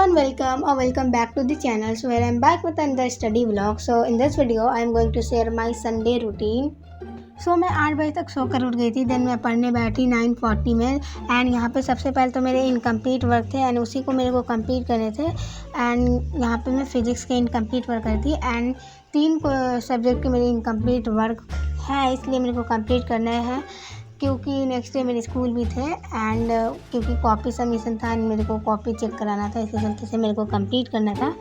and welcome back to the channel. So here I'm back with another study vlog. So in this video I am going to share my Sunday routine. सो मैं 8 बजे तक सोकर उठ गई थी। Then मैं पढ़ने बैठी 9:40 में। एंड यहाँ पे सबसे पहले तो मेरे इनकम्प्लीट वर्क थे एंड उसी को मेरे को कंप्लीट करने थे। एंड यहाँ पे मैं फिज़िक्स के इनकम्प्लीट वर्क करी थी एंड 3 सब्जेक्ट के मेरे इनकम्प्लीट वर्क है, इसलिए मेरे को कंप्लीट करना है क्योंकि नेक्स्ट डे मेरे स्कूल भी थे। एंड क्योंकि कॉपी सबमिशन था एंड मेरे को कॉपी चेक कराना था, इसके चलते से मेरे को कंप्लीट करना था।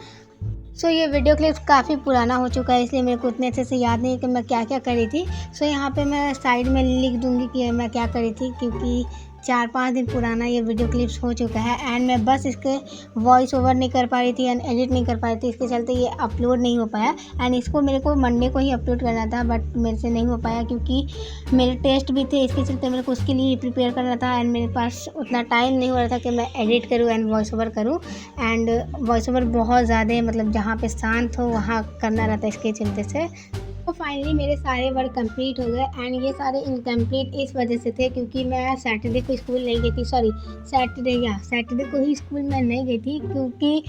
सो ये वीडियो क्लिप काफ़ी पुराना हो चुका है, इसलिए मेरे को उतने अच्छे से याद नहीं है कि मैं क्या क्या करी थी। सो यहाँ पे मैं साइड में लिख दूँगी कि मैं क्या करी थी, क्योंकि 4-5 दिन पुराना ये वीडियो क्लिप्स हो चुका है। एंड मैं बस इसके वॉइस ओवर नहीं कर पा रही थी एंड एडिट नहीं कर पा रही थी, इसके चलते ये अपलोड नहीं हो पाया। एंड इसको मेरे को मंडे को ही अपलोड करना था, बट मेरे से नहीं हो पाया क्योंकि मेरे टेस्ट भी थे, इसके चलते मेरे को उसके लिए प्रिपेयर करना था। एंड मेरे पास उतना टाइम नहीं हो रहा था कि मैं एडिट करूँ एंड वॉइस ओवर करूँ। एंड वॉइस ओवर बहुत ज़्यादा मतलब जहाँ पे शांत हो वहाँ करना रहता है, इसके चलते से। तो फाइनली मेरे सारे वर्क कंप्लीट हो गए। एंड ये सारे इनकम्प्लीट इस वजह से थे क्योंकि मैं सैटरडे को स्कूल नहीं गई थी। सैटरडे को ही स्कूल में नहीं गई थी क्योंकि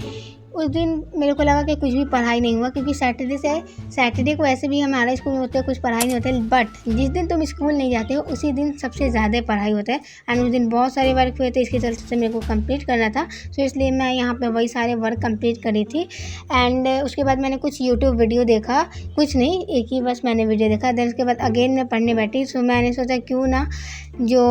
उस दिन मेरे को लगा कि कुछ भी पढ़ाई नहीं हुआ, क्योंकि सैटरडे को ऐसे भी हमारे स्कूल में होते कुछ पढ़ाई नहीं होते, बट जिस दिन तुम स्कूल नहीं जाते हो उसी दिन सबसे ज़्यादा पढ़ाई होता है। एंड उस दिन बहुत सारे वर्क हुए थे, इसके चलते से मेरे को कंप्लीट करना था। सो इसलिए मैं यहाँ पे वही सारे वर्क कंप्लीट करी थी। एंड उसके बाद मैंने कुछ यूट्यूब वीडियो देखा, कुछ नहीं, एक ही बस मैंने वीडियो देखा। देन उसके बाद अगेन मैं पढ़ने बैठी। सो मैंने सोचा क्यों ना जो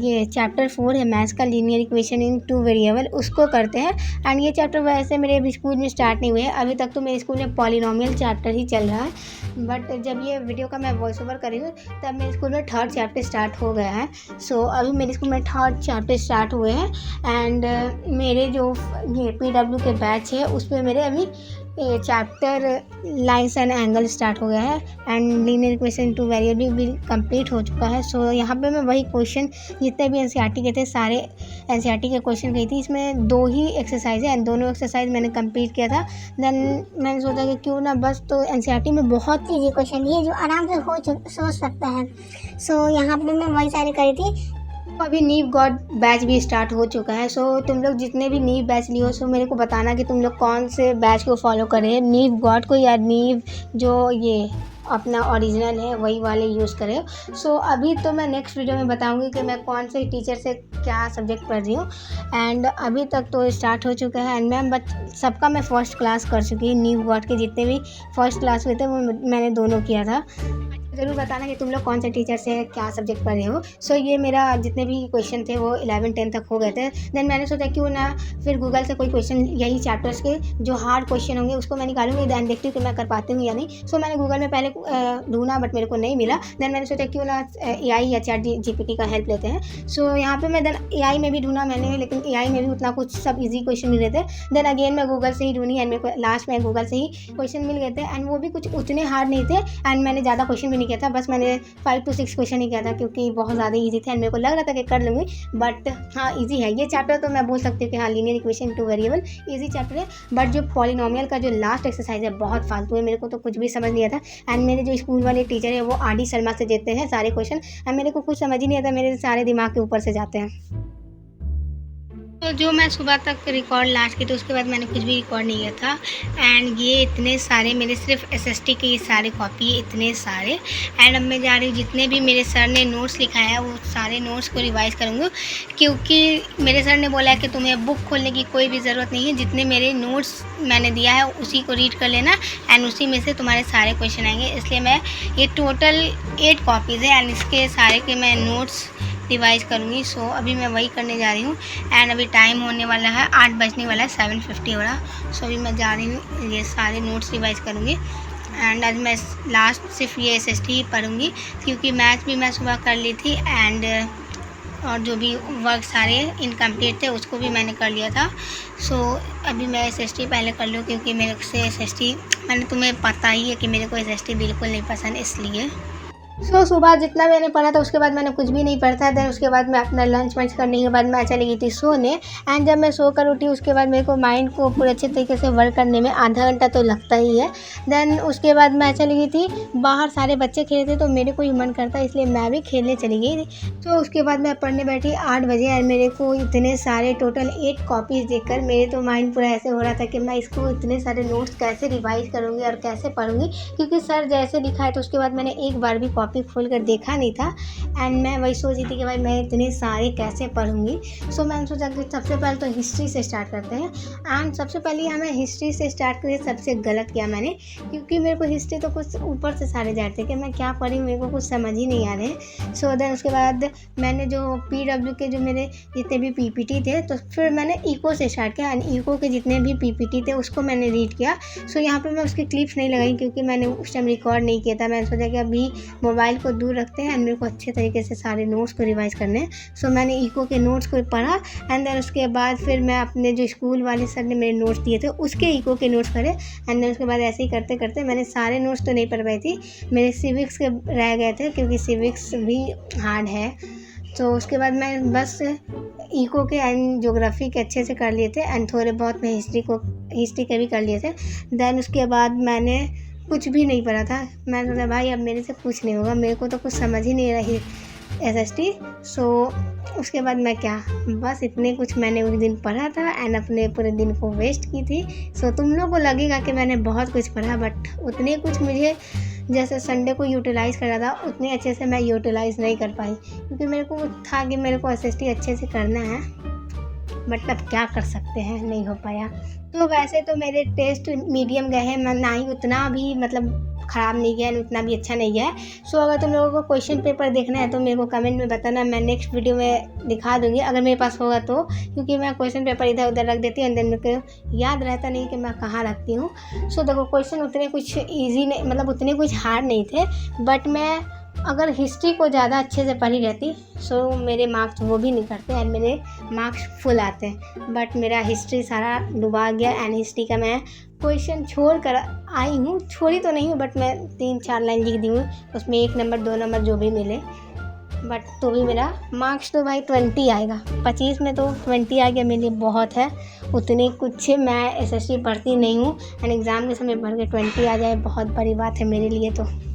ये चैप्टर 4 है मैथ्स का, लीनियर इक्वेशन इन 2 वेरिएबल, उसको करते हैं। एंड ये चैप्टर वैसे मेरे अभी स्कूल में स्टार्ट नहीं हुए हैं, अभी तक तो मेरे स्कूल में पॉलिनोमियल चैप्टर ही चल रहा है। बट जब ये वीडियो का मैं वॉइस ओवर करी हूँ तब मेरे स्कूल में 3rd चैप्टर स्टार्ट हो गया है। सो अभी मेरे स्कूल में 3rd चैप्टर स्टार्ट हुए हैं। एंड मेरे जो ये PW के बैच है उस पर मेरे अभी chapter lines and angle start हो गया है एंड लीनियर इक्वेशन 2 वेरिएबल भी कंप्लीट हो चुका है। सो यहाँ पे मैं वही क्वेश्चन जितने भी NCERT के थे सारे NCERT के क्वेश्चन गई थी। इसमें 2 ही एक्सरसाइज है एंड दोनों एक्सरसाइज मैंने कंप्लीट किया था। देन मैंने सोचा कि क्यों ना बस, तो NCERT में बहुत ईजी क्वेश्चन ये जो आराम से सोच सकता है। सो यहाँ पे मैं वही सारी करी थी। तो अभी नीव गॉड बैच भी स्टार्ट हो चुका है। सो तुम लोग जितने भी नीव बैच लियो, सो मेरे को बताना कि तुम लोग कौन से बैच को फॉलो करें, नीव गॉड को या नीव जो ये अपना ओरिजिनल है वही वाले यूज़ करें। सो अभी तो मैं नेक्स्ट वीडियो में बताऊंगी कि मैं कौन से टीचर से क्या सब्जेक्ट पढ़ रही हूँ। एंड अभी तक तो स्टार्ट हो चुका है एंड मैं सबका मैं फर्स्ट क्लास कर चुकी हूँ। न्यू गॉड के जितने भी फर्स्ट क्लास हुए थे वो मैंने दोनों किया था। ज़रूर बताना कि तुम लोग कौन से टीचर से क्या सब्जेक्ट पढ़ रहे हो। सो ये मेरा जितने भी क्वेश्चन थे वो 11-10 तक हो गए थे। देन मैंने सोचा क्यों ना फिर गूगल से कोई क्वेश्चन यही चैप्टर्स के जो हार्ड क्वेश्चन होंगे उसको मैं निकालूंगी, देन देखती हूँ कि मैं कर पाती हूँ या नहीं। सो मैंने गूगल में पहले ढूंढा बट मेरे को नहीं मिला। देन मैंने सोचा क्यों ना AI या ChatGPT का हेल्प लेते हैं। सो यहाँ पे मैं देन AI में भी ढूंढा मैंने, लेकिन AI में भी उतना कुछ सब ईजी क्वेश्चन मिल रहे थे। देन अगेन मैं गूगल से ही ढूंढी एंड मेरे को लास्ट में गूगल से ही क्वेश्चन मिल गए थे एंड वो भी कुछ उतने हार्ड नहीं थे। एंड मैंने ज़्यादा क्वेश्चन भी नहीं किया था, बस मैंने 5 to 6 क्वेश्चन ही किया था क्योंकि बहुत ज़्यादा इजी थे एंड मेरे को लग रहा था कि कर लूँगी। बट हाँ, इजी है ये चैप्टर, तो मैं बोल सकती हूँ कि हाँ linear equation 2 variable easy chapter है। बट जो पॉलिनोमियल का जो लास्ट एक्सरसाइज है बहुत फालतू है, मेरे को तो कुछ भी समझ नहीं आता। एंड मेरे जो स्कूल वाले टीचर है वो RD शर्मा से देते हैं सारे क्वेश्चन एंड मेरे को कुछ समझ ही नहीं आता, मेरे सारे दिमाग के ऊपर से जाते हैं। तो जो मैं सुबह तक रिकॉर्ड लास्ट की तो उसके बाद मैंने कुछ भी रिकॉर्ड नहीं किया था। एंड ये इतने सारे मेरे सिर्फ SST के ये सारे कॉपी है, इतने सारे। एंड अब मैं जा रही हूँ, जितने भी मेरे सर ने नोट्स लिखाया है वो सारे नोट्स को रिवाइज़ करूँगी, क्योंकि मेरे सर ने बोला है कि तुम्हें बुक खोलने की कोई भी ज़रूरत नहीं है, जितने मेरे नोट्स मैंने दिया है उसी को रीड कर लेना एंड उसी में से तुम्हारे सारे क्वेश्चन आएंगे। इसलिए मैं ये टोटल 8 कॉपीज़ है एंड इसके सारे के मैं नोट्स रिवाइज़ करूँगी। सो अभी मैं वही करने जा रही हूँ एंड अभी टाइम होने वाला है 8 बजने वाला है, 7:50 हो रहा। सो अभी मैं जा रही हूँ, ये सारे नोट्स रिवाइज़ करूँगी। एंड आज मैं लास्ट सिर्फ ये SST ही पढ़ूँगी क्योंकि मैथ्स भी मैं सुबह कर ली थी एंड और जो भी वर्क सारे इनकम्प्लीट थे उसको भी मैंने कर लिया था। सो अभी मैं SST पहले कर लूँ क्योंकि मेरे से SST, मैंने तुम्हें पता ही है कि मेरे को SST बिल्कुल नहीं पसंद, इसलिए सो सुबह जितना मैंने पढ़ा था उसके बाद मैंने कुछ भी नहीं पढ़ा था। देन उसके बाद मैं अपना लंच वंच करने के बाद मैं चली गई थी सोने। एंड जब मैं सो कर उठी उसके बाद मेरे को माइंड को पूरे अच्छे तरीके से वर्क करने में आधा घंटा तो लगता ही है। देन उसके बाद मैं चली गई थी बाहर, सारे बच्चे खेल रहे थे तो मेरे को ही मन करता इसलिए मैं भी खेलने चली गई। तो उसके बाद मैं पढ़ने बैठी 8 बजे एंड मेरे को इतने सारे टोटल 8 कॉपीज़ देखकर मेरे तो माइंड पूरा ऐसे हो रहा था कि मैं इसको इतने सारे नोट्स कैसे रिवाइज़ करूँगी और कैसे पढ़ूँगी, क्योंकि सर जैसे लिखा है तो उसके बाद मैंने एक बार भी कॉपी खोल कर देखा नहीं था। एंड मैं वही सोच रही थी कि भाई मैं इतने सारे कैसे पढ़ूँगी। सो मैंने सोचा कि सबसे पहले तो हिस्ट्री से स्टार्ट करते हैं। एंड सबसे पहले हमें हिस्ट्री से स्टार्ट करके सबसे गलत किया मैंने, क्योंकि मेरे को हिस्ट्री तो कुछ ऊपर से सारे जा रहे थे कि मैं क्या पढ़ी, मेरे को कुछ समझ ही नहीं आ रहे। सो देन उसके बाद मैंने जो PW के जो मेरे जितने भी PPT थे तो फिर मैंने इको से स्टार्ट किया एंड इको के जितने भी PPT थे उसको मैंने रीड किया। सो यहाँ पे मैं उसकी क्लिप्स नहीं लगाई क्योंकि मैंने उस टाइम रिकॉर्ड नहीं किया था। मैंने सोचा कि अभी मोबाइल को दूर रखते हैं एंड मेरे को अच्छे तरीके से सारे नोट्स को रिवाइज़ करने हैं। सो मैंने इको के नोट्स को पढ़ा एंड देन उसके बाद फिर मैं अपने जो स्कूल वाले सर ने मेरे नोट्स दिए थे उसके इको के नोट्स पढ़े। एंड देन उसके बाद ऐसे ही करते करते मैंने सारे नोट्स तो नहीं पढ़ पाई थी, मेरे सिविक्स के रह गए थे क्योंकि सिविक्स भी हार्ड है। तो उसके बाद मैं बस इको के एंड ज्योग्राफी के अच्छे से कर लिए थे एंड थोड़े बहुत मैं हिस्ट्री के भी कर लिए थे। देन उसके बाद मैंने कुछ भी नहीं पढ़ा था। मैंने सोचा भाई अब मेरे से कुछ नहीं होगा, मेरे को तो कुछ समझ ही नहीं रही SST। सो उसके बाद मैं क्या, बस इतने कुछ मैंने उस दिन पढ़ा था एंड अपने पूरे दिन को वेस्ट की थी। सो तुम लोग को लगेगा कि मैंने बहुत कुछ पढ़ा, बट उतने कुछ मुझे जैसे संडे को यूटिलाइज़ करना था उतने अच्छे से मैं यूटिलाइज़ नहीं कर पाई, क्योंकि मेरे को था कि मेरे को SST अच्छे से करना है, बट अब क्या कर सकते हैं, नहीं हो पाया। तो वैसे तो मेरे टेस्ट मीडियम गए हैं, मैं ना ही उतना भी मतलब ख़राब नहीं गया उतना भी अच्छा नहीं गया। सो अगर तुम लोगों को क्वेश्चन पेपर देखना है तो मेरे को कमेंट में बताना, मैं नेक्स्ट वीडियो में दिखा दूँगी अगर मेरे पास होगा तो, क्योंकि मैं क्वेश्चन पेपर इधर उधर रख देती हूँ एंड देन मेरे को याद रहता नहीं कि मैं कहाँ रखती हूँ। सो देखो क्वेश्चन उतने कुछ ईजी नहीं, मतलब उतने कुछ हार्ड नहीं थे, बट मैं अगर हिस्ट्री को ज़्यादा अच्छे से पढ़ी रहती सो मेरे मार्क्स वो भी नहीं करते एंड मेरे मार्क्स फुल आते हैं। बट मेरा हिस्ट्री सारा डुबा गया एंड हिस्ट्री का मैं क्वेश्चन छोड़ कर आई हूँ, छोड़ी तो नहीं हूँ बट मैं 3-4 लाइन लिख दी हूँ, उसमें 1 नंबर 2 नंबर जो भी मिले, बट तो भी मेरा मार्क्स तो भाई 20 आएगा। 25 में तो 20 आ गया मेरे लिए बहुत है। उतने कुछ मैं SST पढ़ती नहीं हूँ एंड एग्ज़ाम के समय पढ़ के 20 आ जाए बहुत बड़ी बात है मेरे लिए।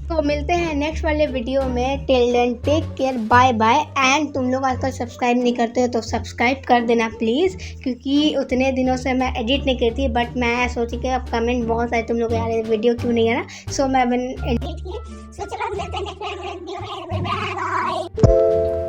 तो मिलते हैं नेक्स्ट वाले वीडियो में। Till then take care, bye bye. And तुम लोग आजकल सब्सक्राइब नहीं करते हो तो सब्सक्राइब कर देना प्लीज़, क्योंकि उतने दिनों से मैं एडिट नहीं करती, बट मैं सोची कि अब कमेंट बहुत सारे तुम लोग यार वीडियो क्यों नहीं है ना, सो मैं एडिट की। सो चलो मिलते हैं नेक्स्ट वीडियो में, बाय बाय।